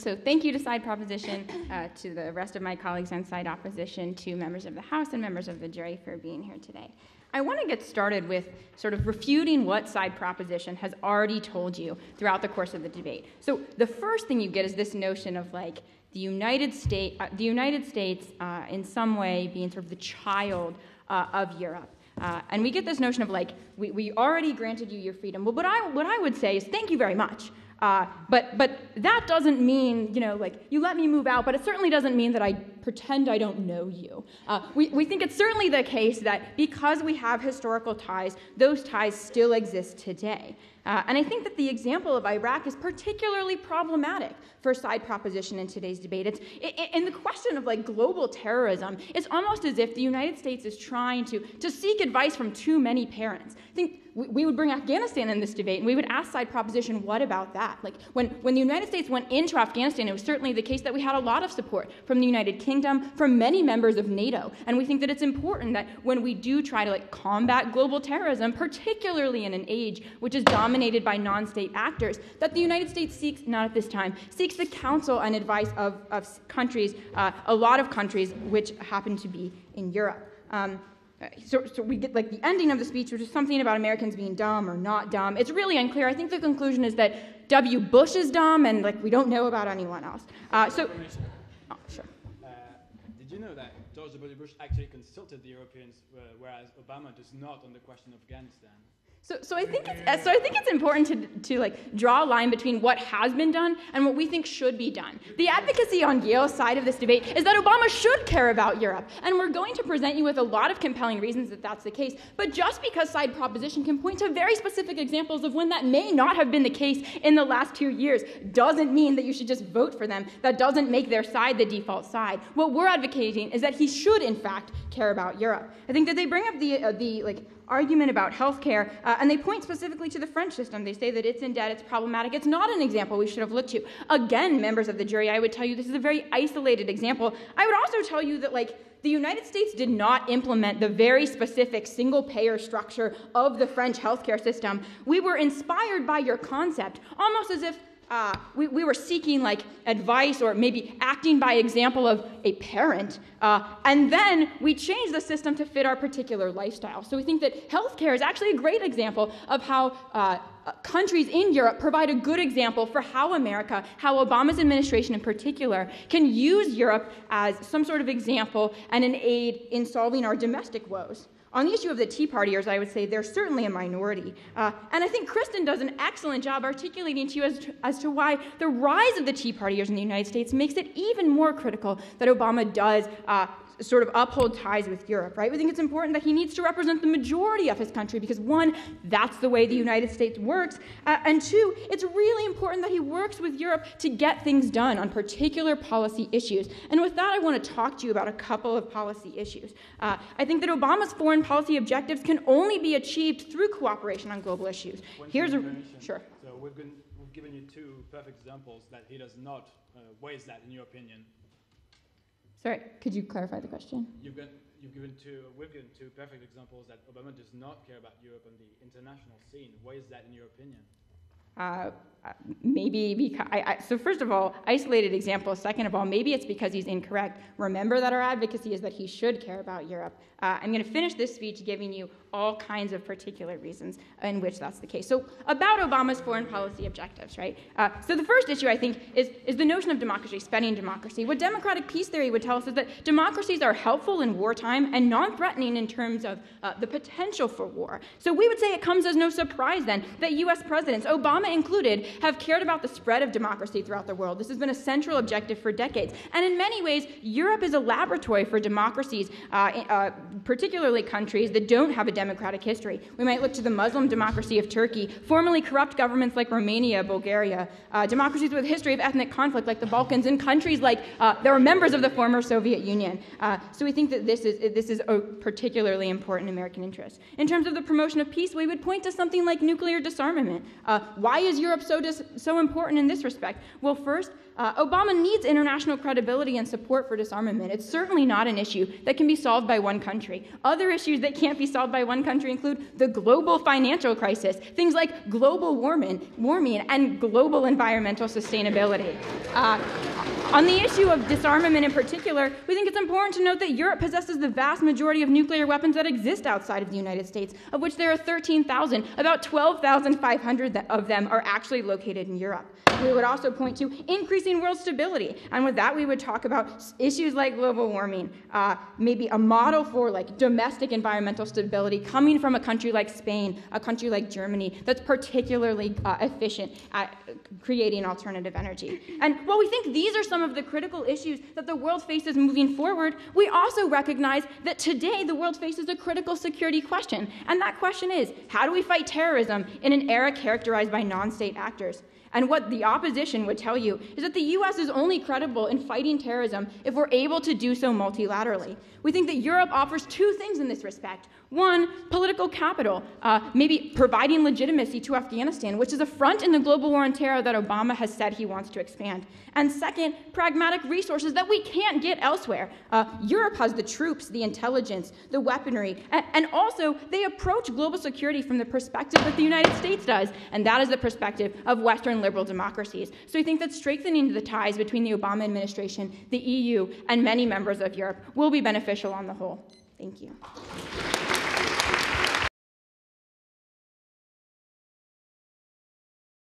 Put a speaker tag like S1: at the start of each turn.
S1: So thank you to side proposition, to the rest of my colleagues on side opposition, to members of the House and members of the jury for being here today. I want to get started with sort of refuting what side proposition has already told you throughout the course of the debate. So the first thing you get is this notion of like the United States in some way being sort of the child of Europe. And we get this notion of like, we already granted you your freedom. Well, what I would say is thank you very much. But that doesn't mean, like, you let me move out, but it certainly doesn't mean that I pretend I don't know you. We think it's certainly the case that because we have historical ties, those ties still exist today. And I think that the example of Iraq is particularly problematic for side proposition in today's debate. It's in the question of like global terrorism, it's almost as if the United States is trying to seek advice from too many parents. I think we would bring Afghanistan in this debate, and we would ask side proposition, what about that? Like when the United States went into Afghanistan, it was certainly the case that we had a lot of support from the United Kingdom, from many members of NATO. And we think that it's important that when we do try to like combat global terrorism, particularly in an age which is dominated by non-state actors, that the United States seeks, not at this time, seeks the counsel and advice of countries, a lot of countries which happen to be in Europe. So we get like the ending of the speech, which is something about Americans being dumb or not dumb. It's really unclear. I think the conclusion is that W. Bush is dumb, and like we don't know about anyone else. Sure.
S2: Did you know that George W. Bush actually consulted the Europeans, whereas Obama does not on the question of Afghanistan?
S1: So I think it's important to like draw a line between what has been done and what we think should be done. The advocacy on Yale's side of this debate is that Obama should care about Europe, and we're going to present you with a lot of compelling reasons that that's the case. But just because side proposition can point to very specific examples of when that may not have been the case in the last 2 years doesn't mean that you should just vote for them. That doesn't make their side the default side. What we're advocating is that he should, in fact, care about Europe. I think that they bring up the argument about healthcare, and they point specifically to the French system. They say that it's in debt, it's problematic. It's not an example we should have looked to. Again, members of the jury, I would tell you this is a very isolated example. I would also tell you that the United States did not implement the very specific single-payer structure of the French healthcare system. We were inspired by your concept, almost as if we were seeking like advice or maybe acting by example of a parent, and then we changed the system to fit our particular lifestyle. So we think that healthcare is actually a great example of how countries in Europe provide a good example for how America, how Obama's administration in particular, can use Europe as some sort of example and an aid in solving our domestic woes. On the issue of the Tea Partiers, I would say they're certainly a minority. And I think Kristen does an excellent job articulating to you as to why the rise of the Tea Partiers in the United States makes it even more critical that Obama does sort of uphold ties with Europe, right? We think it's important that he needs to represent the majority of his country because, one, that's the way the United States works, and two, it's really important that he works with Europe to get things done on particular policy issues. And with that, I want to talk to you about a couple of policy issues. I think that Obama's foreign policy objectives can only be achieved through cooperation on global issues. Sure.
S2: So we've given you two perfect examples that he does not. Why is that, in your opinion?
S1: Sorry, could you clarify the question?
S2: We've given two perfect examples that Obama does not care about Europe on the international scene. Why is that, in your opinion?
S1: Maybe because, so first of all, isolated example. Second of all, maybe it's because he's incorrect. Remember that our advocacy is that he should care about Europe. I'm going to finish this speech giving you all kinds of particular reasons in which that's the case. So about Obama's foreign policy objectives, right? So the first issue, I think, is the notion of democracy, spending democracy. What democratic peace theory would tell us is that democracies are helpful in wartime and non-threatening in terms of the potential for war. So we would say it comes as no surprise then that U.S. presidents, Obama included, have cared about the spread of democracy throughout the world. This has been a central objective for decades. And in many ways, Europe is a laboratory for democracies, particularly countries that don't have a democratic history. We might look to the Muslim democracy of Turkey, formerly corrupt governments like Romania, Bulgaria, democracies with a history of ethnic conflict like the Balkans, and countries like there are members of the former Soviet Union. So we think that this is a particularly important American interest. In terms of the promotion of peace, we would point to something like nuclear disarmament. Why Why is Europe so important in this respect? Well, first, Obama needs international credibility and support for disarmament. It's certainly not an issue that can be solved by one country. Other issues that can't be solved by one country include the global financial crisis, things like global warming and global environmental sustainability. On the issue of disarmament in particular, we think it's important to note that Europe possesses the vast majority of nuclear weapons that exist outside of the United States, of which there are 13,000. About 12,500 of them are actually located in Europe. We would also point to increasing world stability, and with that we would talk about issues like global warming, maybe a model for like domestic environmental stability coming from a country like Spain, a country like Germany that's particularly efficient at creating alternative energy. And while we think these are some of the critical issues that the world faces moving forward, we also recognize that today the world faces a critical security question, and that question is, how do we fight terrorism in an era characterized by non-state actors? And what the opposition would tell you is that the U.S. is only credible in fighting terrorism if we're able to do so multilaterally. We think that Europe offers two things in this respect. One, political capital, maybe providing legitimacy to Afghanistan, which is a front in the global war on terror that Obama has said he wants to expand. And second, pragmatic resources that we can't get elsewhere. Europe has the troops, the intelligence, the weaponry, and also they approach global security from the perspective that the United States does, and that is the perspective of Western liberal democracies. So we think that strengthening the ties between the Obama administration, the EU, and many members of Europe will be beneficial on the whole. Thank you.